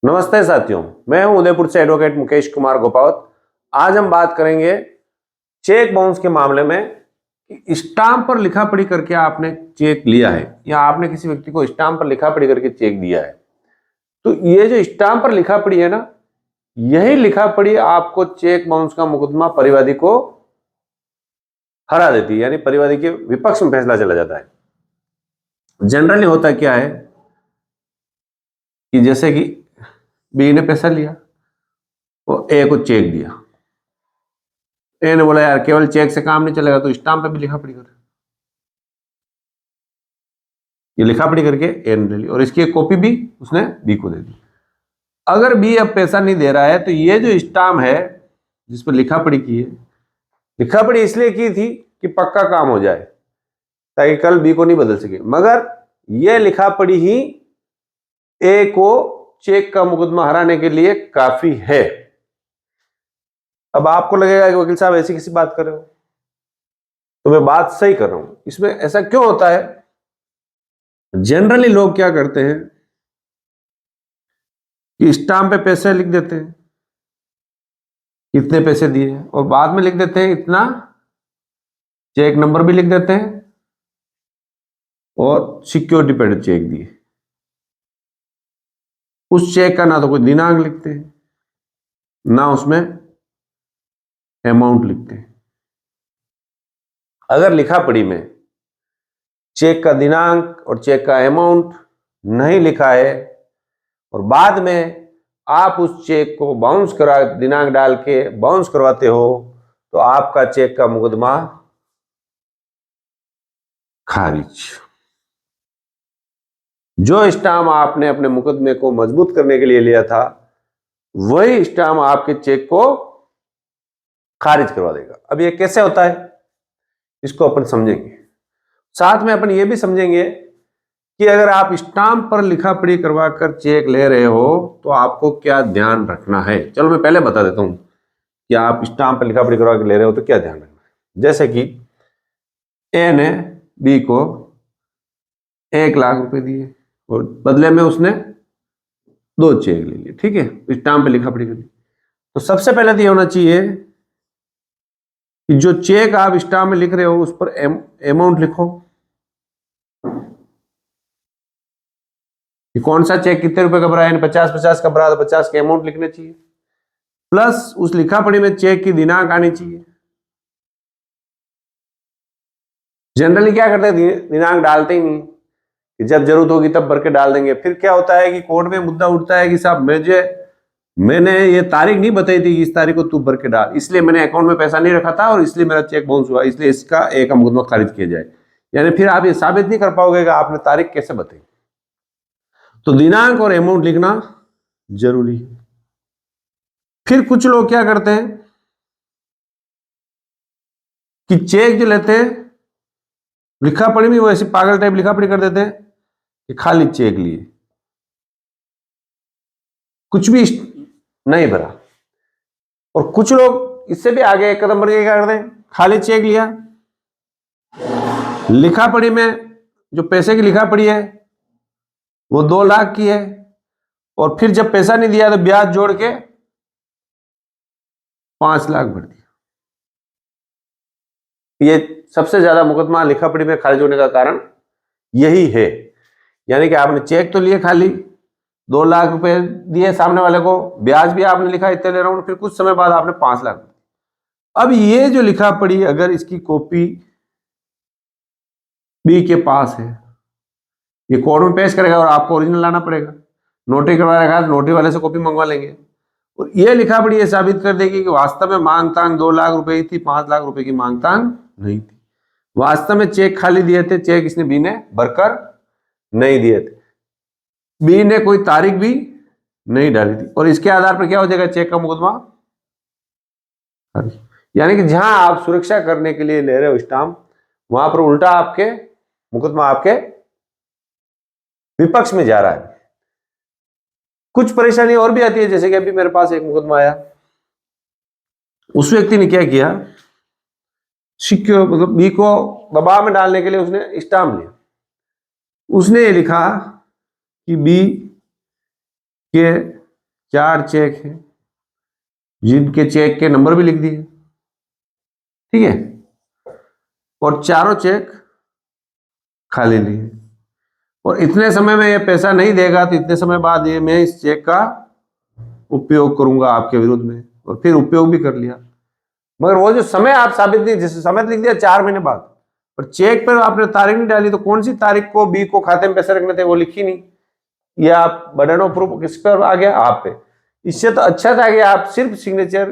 नमस्ते साथियों, मैं हूं उदयपुर से एडवोकेट मुकेश कुमार गोपावत। आज हम बात करेंगे चेक बाउंस के मामले में। स्टाम्प पर लिखा पढ़ी करके आपने चेक लिया है या आपने किसी व्यक्ति को स्टाम्प पर लिखा पढ़ी करके चेक दिया है, तो ये जो स्टाम्प पर लिखा पढ़ी है ना, यही लिखा पढ़ी आपको चेक बाउंस का मुकदमा परिवादी को हरा देती है, यानी परिवादी के विपक्ष में फैसला चला जाता है। जनरली होता क्या है कि जैसे कि बी ने पैसा लिया और ए को चेक दिया। ए ने बोला यार केवल चेक से काम नहीं चलेगा, तो स्टाम्प पे भी लिखा पढ़ी कर। ये लिखा पढ़ी करके ए ने ले ली और इसकी एक कॉपी भी उसने बी को दे दी। अगर बी अब पैसा नहीं दे रहा है तो ये जो स्टाम्प है जिस पर लिखा पढ़ी की है, लिखा पढ़ी इसलिए की थी कि पक्का काम हो जाए ताकि कल बी को नहीं बदल सके, मगर यह लिखा पढ़ी ही ए को चेक का मुकदमा हराने के लिए काफी है। अब आपको लगेगा कि वकील साहब ऐसी किसी बात कर रहे हो, तो मैं बात सही कर रहा हूं। इसमें ऐसा क्यों होता है? जनरली लोग क्या करते हैं कि स्टाम्प पे पैसे लिख देते हैं, इतने पैसे दिए, और बाद में लिख देते हैं इतना, चेक नंबर भी लिख देते हैं और सिक्योरिटी पेड चेक दिए। उस चेक का ना तो कोई दिनांक लिखते हैं ना उसमें अमाउंट लिखते हैं। अगर लिखा पढ़ी में चेक का दिनांक और चेक का अमाउंट नहीं लिखा है और बाद में आप उस चेक को बाउंस करा, दिनांक डाल के बाउंस करवाते हो, तो आपका चेक का मुकदमा खारिज। जो स्टाम्प आपने अपने मुकदमे को मजबूत करने के लिए लिया था, वही स्टाम्प आपके चेक को खारिज करवा देगा। अब ये कैसे होता है, इसको अपन समझेंगे। साथ में अपन ये भी समझेंगे कि अगर आप स्टाम्प पर लिखा पढ़ी करवा कर चेक ले रहे हो तो आपको क्या ध्यान रखना है। चलो मैं पहले बता देता हूं कि आप स्टाम्प पर लिखा पढ़ी करवा कर ले रहे हो तो क्या ध्यान रखना है। जैसे कि ए ने बी को 1 लाख रुपए दिए और बदले में उसने 2 चेक ले लिए, ठीक है, स्टाम्प पे लिखा पढ़ी कर ली। तो सबसे पहले तो ये होना चाहिए कि जो चेक आप स्टाम्प में लिख रहे हो उस पर अमाउंट लिखो कि कौन सा चेक कितने रुपए का भरा है। 50-50 का भरा तो 50 के अमाउंट लिखने चाहिए, प्लस उस लिखा पढ़ी में चेक की दिनांक आनी चाहिए। जनरली क्या करते हैं, दिनांक डालते ही नहीं, कि जब जरूरत होगी तब भर के डाल देंगे। फिर क्या होता है कि कोर्ट में मुद्दा उठता है कि साहब मैंने ये तारीख नहीं बताई थी कि इस तारीख को तू भर के डाल, इसलिए मैंने अकाउंट में पैसा नहीं रखा था और इसलिए मेरा चेक बाउंस हुआ, इसलिए इसका एक मुकदमा खारिज किया जाए। यानी फिर आप ये साबित नहीं कर पाओगे कि आपने तारीख कैसे बताई। तो दिनांक और अमाउंट लिखना जरूरी है। फिर कुछ लोग क्या करते हैं कि चेक जो लेते हैं लिखा पढ़ी में वो ऐसी पागल टाइप लिखा पढ़ी कर देते हैं कि खाली चेक लिए, कुछ भी नहीं भरा। और कुछ लोग इससे भी आगे एक कदम बढ़ के क्या करते हैं, खाली चेक लिया, लिखा पढ़ी में जो पैसे की लिखा पढ़ी है वो 2 लाख की है, और फिर जब पैसा नहीं दिया तो ब्याज जोड़ के 5 लाख भर दिया। ये सबसे ज्यादा मुकदमा लिखा पढ़ी में खारिज होने का कारण यही है। यानी कि आपने चेक तो लिए खाली, 2 लाख रुपए दिए सामने वाले को, ब्याज भी आपने लिखा इतने ले रहा हूं, फिर कुछ समय बाद आपने 5 लाख। अब ये जो लिखा पढ़ी अगर इसकी कॉपी बी के पास है, ये कोर्ट में पेश करेगा और आपको ओरिजिनल लाना पड़ेगा। नोटरी करवा रखा है, नोटरी वाले से कॉपी मंगवा लेंगे और ये लिखा पढ़ी ये साबित कर देगी कि वास्तव में मांग तांग 2 लाख रुपए थी, 5 लाख रुपए की मांग तांग नहीं थी। वास्तव में चेक खाली दिए थे, चेक इसने बी ने भरकर नहीं दिए थे, बी ने कोई तारीख भी नहीं डाली थी, और इसके आधार पर क्या हो जाएगा, चेक का मुकदमा। यानी कि जहां आप सुरक्षा करने के लिए ले रहे हो स्टाम्प, वहां पर उल्टा आपके मुकदमा आपके विपक्ष में जा रहा है। कुछ परेशानी और भी आती है, जैसे कि अभी मेरे पास एक मुकदमा आया, उस व्यक्ति ने क्या किया, सिक्योर मतलब बी को दबाव में डालने के लिए उसने स्टाम्प लिया। उसने ये लिखा कि बी के 4 चेक हैं जिनके चेक के नंबर भी लिख दिए, ठीक है, और चारों चेक खाली लिए, और इतने समय में ये पैसा नहीं देगा तो इतने समय बाद ये मैं इस चेक का उपयोग करूंगा आपके विरुद्ध में, और फिर उपयोग भी कर लिया। मगर वो जो समय आप साबित नहीं, जैसे समय लिख दिया 4 महीने बाद, और चेक पर आपने तारीख नहीं डाली, तो कौन सी तारीख को बी को खाते में पैसे रखने थे वो लिखी नहीं, ये आप बर्डन ऑफ प्रूफ किस पर आ गया, आप पे। इससे तो अच्छा था कि आप सिर्फ सिग्नेचर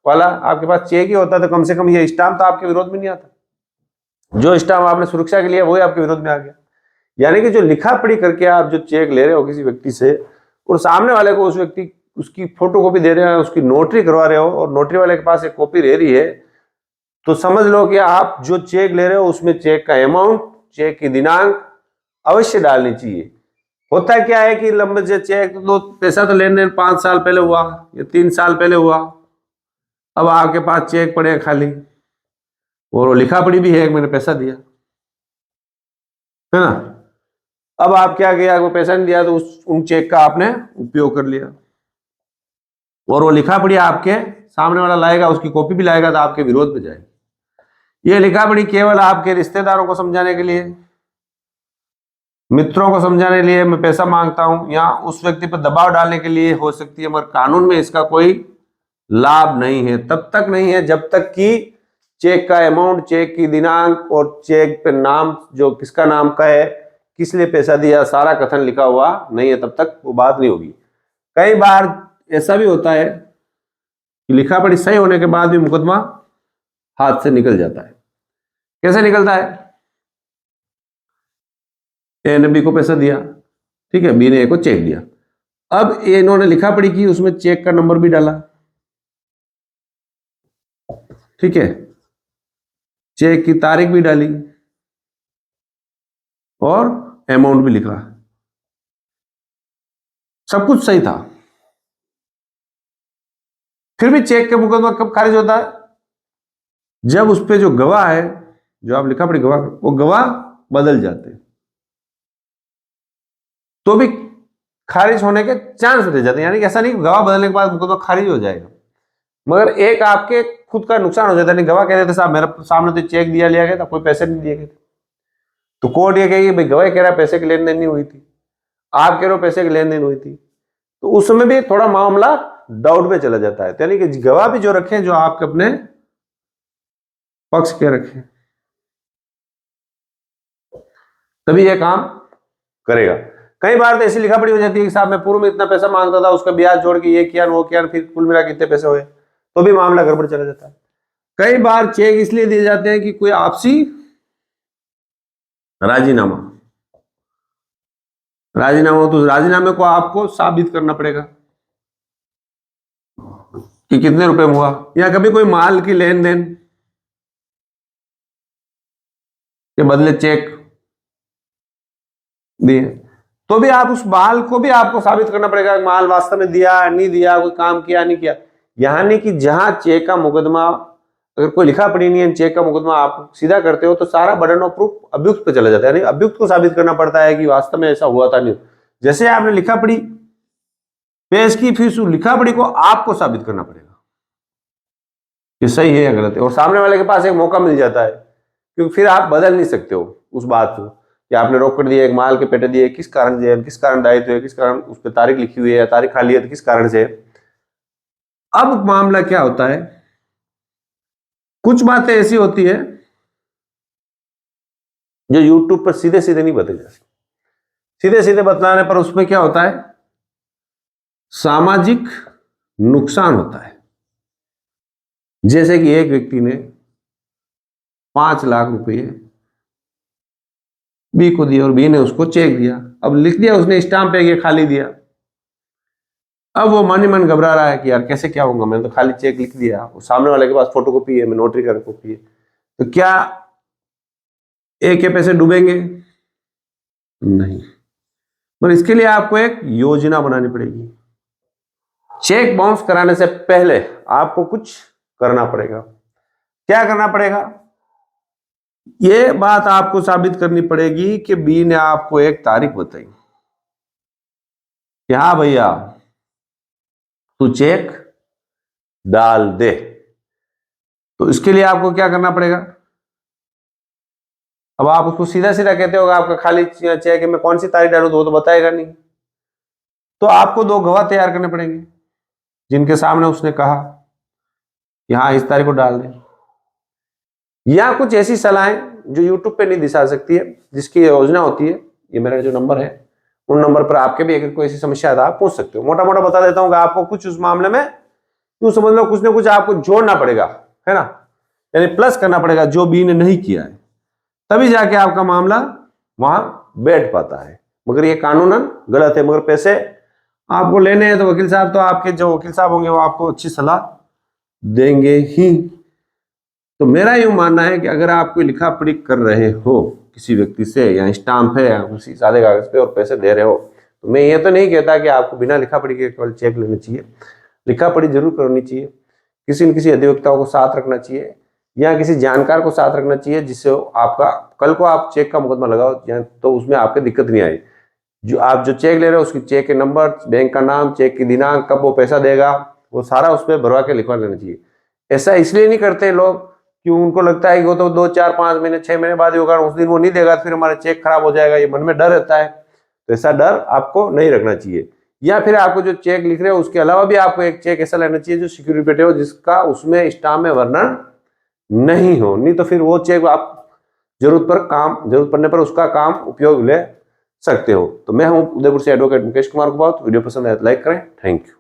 वाला आपके पास चेक ही होता, तो कम से कम ये स्टाम्प तो आपके विरोध में नहीं आता। जो स्टाम्प आपने सुरक्षा के लिए वही आपके विरोध में आ गया। यानी कि जो लिखा पढ़ी करके आप जो चेक ले रहे हो किसी व्यक्ति से, और सामने वाले को उस व्यक्ति उसकी फोटोकॉपी दे रहे हो, उसकी नोटरी करवा रहे हो, और नोटरी वाले के पास एक कॉपी रह रही है, तो समझ लो कि आप जो चेक ले रहे हो उसमें चेक का अमाउंट, चेक की दिनांक अवश्य डालनी चाहिए। होता क्या है कि लंबे से चेक तो पैसा तो लेन देन 5 साल पहले हुआ या 3 साल पहले हुआ, अब आपके पास चेक पड़े खाली, और वो लिखा पढ़ी भी है कि मैंने पैसा दिया, है ना। अब आप क्या किया, वो पैसा नहीं दिया तो उन चेक का आपने उपयोग कर लिया, और वो लिखा पढ़ी आपके सामने वाला लाएगा, उसकी कॉपी भी लाएगा तो आपके विरोध में जाएगी। ये लिखा पढ़ी केवल आपके रिश्तेदारों को समझाने के लिए, मित्रों को समझाने के लिए मैं पैसा मांगता हूं, या उस व्यक्ति पर दबाव डालने के लिए हो सकती है, मगर कानून में इसका कोई लाभ नहीं है। तब तक नहीं है जब तक कि चेक का अमाउंट, चेक की दिनांक और चेक पे नाम, जो किसका नाम का है, किस लिए पैसा दिया, सारा कथन लिखा हुआ नहीं है, तब तक वो बात नहीं होगी। कई बार ऐसा भी होता है कि लिखा पढ़ी सही होने के बाद भी मुकदमा हाथ से निकल जाता है। कैसे निकलता है, ए ने बी को पैसा दिया, ठीक है, बी ने ए को चेक दिया, अब ए इन्होंने लिखा पढ़ी की, उसमें चेक का नंबर भी डाला, ठीक है, चेक की तारीख भी डाली और अमाउंट भी लिखा, सब कुछ सही था, फिर भी चेक का मुकदमा कब खारिज होता है, जब उस पे जो गवाह है, जो आप लिखा पढ़ी गवाह, वो गवाह बदल जाते हैं, तो भी खारिज होने के चांस रह जाते हैं। यानी कि ऐसा नहीं गवाह बदलने के बाद मुकदमा खारिज हो जाएगा, मगर एक आपके खुद का नुकसान हो जाता है। नहीं, गवाह कहते थे साहब मेरे सामने तो चेक दिया लिया गया था, कोई पैसे नहीं दिए गए थे, तो कोर्ट ये कहेगी भाई गवाह कह रहा है पैसे की लेन देन नहीं हुई थी, आप कह रहे हो पैसे की लेन देन हुई थी, तो उस समय भी थोड़ा मामला डाउट में चला जाता है। यानी कि गवाह भी जो रखें जो आपके अपने पक्ष के रखें, तभी यह काम करेगा। कई बार तो ऐसी लिखा पड़ी हो जाती है कि साहब मैं पूर्व में इतना पैसा मांगता था, उसका ब्याज जोड़ के ये किया वो किया, फिर कुल मिला के इतने पैसे हुए, तो भी मामला गड़बड़ चला जाता है। कई बार चेक इसलिए दिए जाते हैं कि कोई आपसी राजीनामा, तो राजीनामे को आपको साबित करना पड़ेगा कि कितने रुपए में हुआ, या कभी कोई माल की लेन देन के बदले चेक दिए, तो भी आप उस माल को भी आपको साबित करना पड़ेगा, माल वास्तव में दिया नहीं दिया, कोई काम किया नहीं किया। यानी कि जहां चेक का मुकदमा, अगर कोई लिखा पढ़ी नहीं है, चेक का मुकदमा आप सीधा करते हो, तो सारा बर्डन ऑफ प्रूफ अभियुक्त पे चला जाता है। यानी अभियुक्त को साबित करना पड़ता है कि वास्तव में ऐसा हुआ था नहीं। जैसे आपने लिखा पढ़ी पेश की, फिर लिखा पढ़ी को आपको साबित करना पड़ेगा कि सही है या गलत है, और सामने वाले के पास एक मौका मिल जाता है, क्योंकि फिर आप बदल नहीं सकते हो उस बात को कि आपने रोक कर दिया, एक माल के पेटे दिए, किस कारण से, किस कारण दायित्व है, किस कारण उस पर तारीख लिखी हुई है या तारीख खाली है, तो किस कारण से। अब मामला क्या होता है, कुछ बातें ऐसी होती है जो यूट्यूब पर सीधे सीधे नहीं बताई जा सकती। सीधे सीधे बतलाने पर उसमें क्या होता है, सामाजिक नुकसान होता है। जैसे कि एक व्यक्ति ने 5 लाख रुपए बी को दिया और बी ने उसको चेक दिया, अब लिख दिया उसने स्टाम्प पे ये खाली दिया, अब वो मन ही मन घबरा रहा है कि यार कैसे क्या होगा, मैंने तो खाली चेक लिख दिया, वो सामने वाले के पास फोटोकॉपी है, मैं नोटरी का कॉपी है, तो क्या ए के पैसे डूबेंगे? नहीं, पर इसके लिए आपको एक योजना बनानी पड़ेगी। चेक बाउंस कराने से पहले आपको कुछ करना पड़ेगा। क्या करना पड़ेगा? ये बात आपको साबित करनी पड़ेगी कि बी ने आपको एक तारीख बताई कि हाँ भैया तू चेक डाल दे। तो इसके लिए आपको क्या करना पड़ेगा? अब आप उसको सीधा सीधा कहते हो आपका खाली चेक है, मैं कौन सी तारीख डालूं, तो वो तो बताएगा नहीं। तो आपको दो गवाह तैयार करने पड़ेंगे जिनके सामने उसने कहा कि हाँ इस तारीख को डाल दें। या कुछ ऐसी सलाहें जो यूट्यूब पे नहीं दिखा सकती है, जिसकी योजना होती है, ये मेरा जो नंबर है उन नंबर पर आपके भी अगर कोई ऐसी समस्या है तो आप पूछ सकते हो। मोटा मोटा बता देता हूँ कि आपको कुछ उस मामले में यूं समझ लो कुछ ना कुछ आपको जोड़ना पड़ेगा, है ना, यानी प्लस करना पड़ेगा जो बी ने नहीं किया है, तभी जाके आपका मामला वहां बैठ पाता है। मगर ये कानूनन गलत है। मगर पैसे आपको लेने हैं तो वकील साहब, तो आपके जो वकील साहब होंगे वो आपको अच्छी सलाह देंगे ही। तो मेरा यूं मानना है कि अगर आप कोई लिखा पढ़ी कर रहे हो किसी व्यक्ति से, या स्टाम्प है या किसी सादे कागज पे और पैसे दे रहे हो, तो मैं ये तो नहीं कहता कि आपको बिना लिखा पढ़ी के केवल चेक लेना चाहिए। लिखा पढ़ी जरूर करनी चाहिए, किसी न किसी अधिवक्ता को साथ रखना चाहिए या किसी जानकार को साथ रखना चाहिए, जिससे आपका कल को आप चेक का मुकदमा लगाओ तो उसमें आपके दिक्कत नहीं आई। जो आप जो चेक ले रहे हो उसकी चेक के नंबर, बैंक का नाम, चेक की दिनांक, कब वो पैसा देगा, वो सारा उस पर भरवा के लिखवा लेना चाहिए। ऐसा इसलिए नहीं करते लोग कि उनको लगता है कि वो तो 2, 4, 5 महीने 6 महीने बाद ही होगा, उस दिन वो नहीं देगा फिर हमारा चेक खराब हो जाएगा, ये मन में डर रहता है। तो ऐसा डर आपको नहीं रखना चाहिए। या फिर आपको जो चेक लिख रहे हो उसके अलावा भी आपको एक चेक ऐसा लेना चाहिए जो सिक्योरिटी हो, जिसका उसमें स्टाम्प में वर्णन नहीं हो, नहीं तो फिर वो चेक आप जरूरत पड़ने पर उसका काम उपयोग ले सकते हो। तो मैं हूं उदयपुर से एडवोकेट मुकेश कुमार कुमावत। वीडियो पसंद आए तो लाइक करें। Thank you.